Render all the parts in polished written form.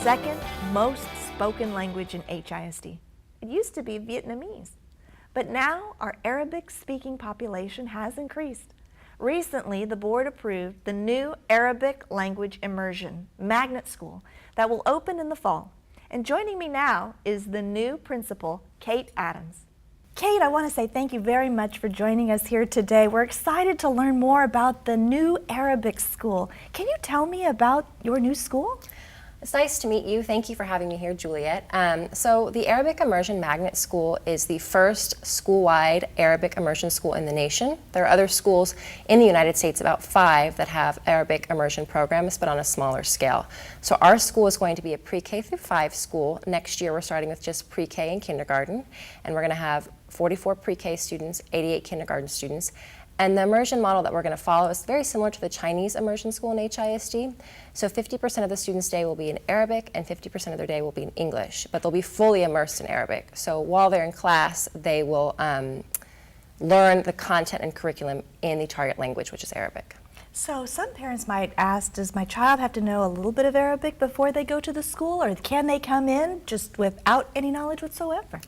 second most spoken language in HISD. It used to be Vietnamese, but now our Arabic-speaking population has increased. Recently, the board approved the new Arabic Language Immersion Magnet School that will open in the fall. And joining me now is the new principal, Kate Adams. Kate, I want to say thank you very much for joining us here today. We're excited to learn more about the new Arabic school. Can you tell me about your new school? It's nice to meet you. Thank you for having me here, Juliet. So the Arabic Immersion Magnet School is the first school-wide Arabic immersion school in the nation. There are other schools in the United States, about 5, that have Arabic immersion programs, but on a smaller scale. So our school is going to be a pre-K through 5 school. Next year we're starting with just pre-K and kindergarten, and we're going to have 44 pre-K students, 88 kindergarten students. And the immersion model that we're going to follow is very similar to the Chinese immersion school in HISD. So 50% of the students' day will be in Arabic and 50% of their day will be in English, but they'll be fully immersed in Arabic. So while they're in class, they will learn the content and curriculum in the target language, which is Arabic. So some parents might ask, does my child have to know a little bit of Arabic before they go to the school, or can they come in just without any knowledge whatsoever?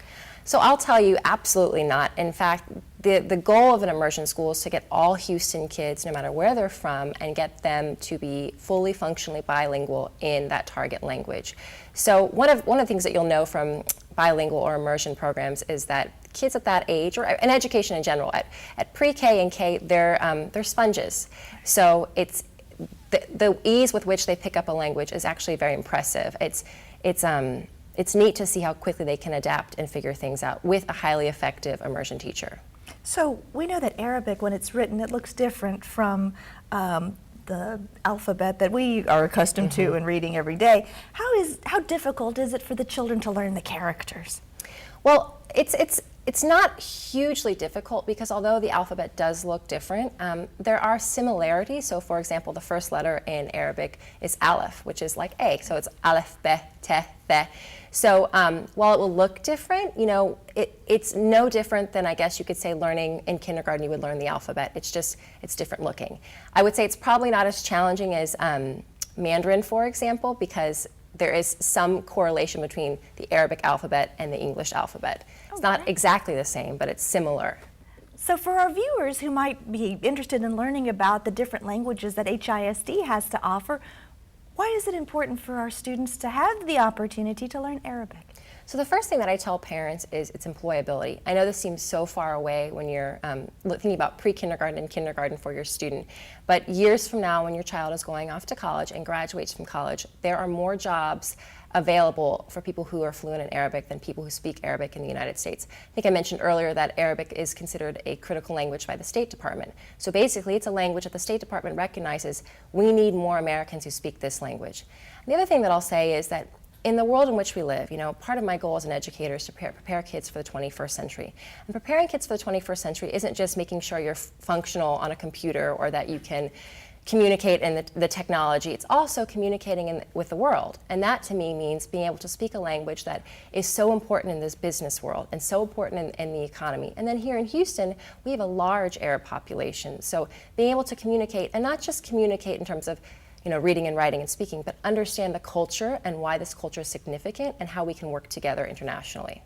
So I'll tell you, absolutely not. In fact, the goal of an immersion school is to get all Houston kids, no matter where they're from, and get them to be fully functionally bilingual in that target language. So one of the things that you'll know from bilingual or immersion programs is that kids at that age, or in education in general, at pre-K and K, they're sponges. So it's the ease with which they pick up a language is actually very impressive. It's neat to see how quickly they can adapt and figure things out with a highly effective immersion teacher. So we know that Arabic, when it's written, it looks different from the alphabet that we are accustomed to and reading every day. How difficult is it for the children to learn the characters? Well, it's not hugely difficult because although the alphabet does look different, there are similarities. So for example, the first letter in Arabic is aleph, which is like A. So it's aleph, be, te, the. So while it will look different, it's no different than, I guess you could say, learning in kindergarten you would learn the alphabet. It's different looking. I would say it's probably not as challenging as Mandarin, for example, because there is some correlation between the Arabic alphabet and the English alphabet. It's not exactly the same, but it's similar. So for our viewers who might be interested in learning about the different languages that HISD has to offer, why is it important for our students to have the opportunity to learn Arabic? So the first thing that I tell parents is its employability. I know this seems so far away when you're thinking about pre-kindergarten and kindergarten for your student, but years from now when your child is going off to college and graduates from college, there are more jobs available for people who are fluent in Arabic than people who speak Arabic in the United States. I think I mentioned earlier that Arabic is considered a critical language by the State Department. So basically it's a language that the State Department recognizes we need more Americans who speak this language. And the other thing that I'll say is that in the world in which we live, part of my goal as an educator is to prepare kids for the 21st century. And preparing kids for the 21st century isn't just making sure you're functional on a computer or that you can communicate in the technology. It's also communicating with the world. And that to me means being able to speak a language that is so important in this business world and so important in the economy. And then here in Houston, we have a large Arab population. So being able to communicate, and not just communicate in terms of reading and writing and speaking, but understand the culture and why this culture is significant and how we can work together internationally.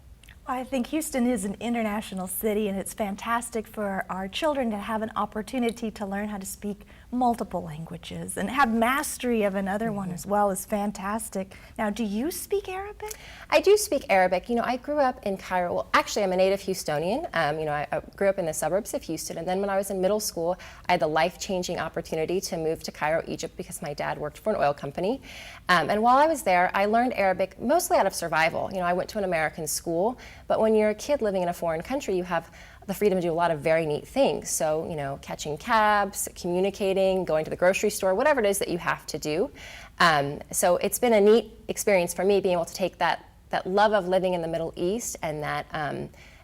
Well, I think Houston is an international city, and it's fantastic for our children to have an opportunity to learn how to speak multiple languages and have mastery of another one as well is fantastic. Now, do you speak Arabic? I do speak Arabic. I grew up in Cairo. Well, actually, I'm a native Houstonian. I grew up in the suburbs of Houston, and then when I was in middle school, I had the life-changing opportunity to move to Cairo, Egypt, because my dad worked for an oil company. And while I was there, I learned Arabic mostly out of survival. I went to an American school, but when you're a kid living in a foreign country, you have the freedom to do a lot of very neat things. So, catching cabs, communicating, going to the grocery store, whatever it is that you have to do. So it's been a neat experience for me being able to take that love of living in the Middle East and that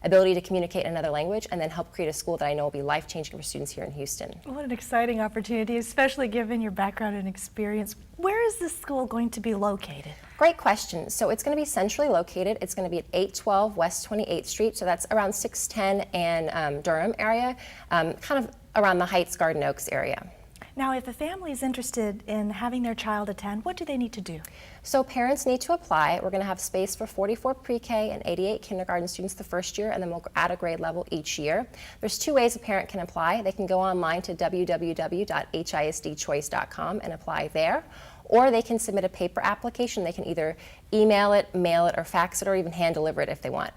ability to communicate in another language and then help create a school that I know will be life-changing for students here in Houston. What an exciting opportunity, especially given your background and experience. Where is this school going to be located? Great question. So it's going to be centrally located. It's going to be at 812 West 28th Street, so that's around 610 and Durham area, kind of around the Heights, Garden Oaks area. Now, if a family is interested in having their child attend, what do they need to do? So parents need to apply. We're going to have space for 44 pre-K and 88 kindergarten students the first year, and then we'll add a grade level each year. There's two ways a parent can apply. They can go online to www.hisdchoice.com and apply there, or they can submit a paper application. They can either email it, mail it, or fax it, or even hand deliver it if they want.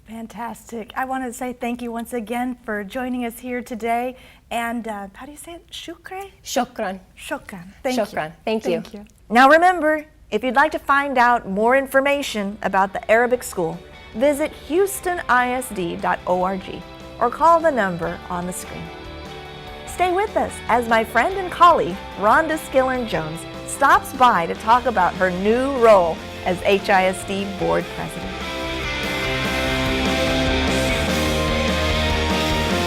Fantastic. I want to say thank you once again for joining us here today. And how do you say it? Shukran? Shukran. Shukran. Thank Shukran. you. Thank you. Now remember, if you'd like to find out more information about the Arabic School, visit houstonisd.org or call the number on the screen. Stay with us as my friend and colleague, Rhonda Skillern-Jones, stops by to talk about her new role as HISD Board President.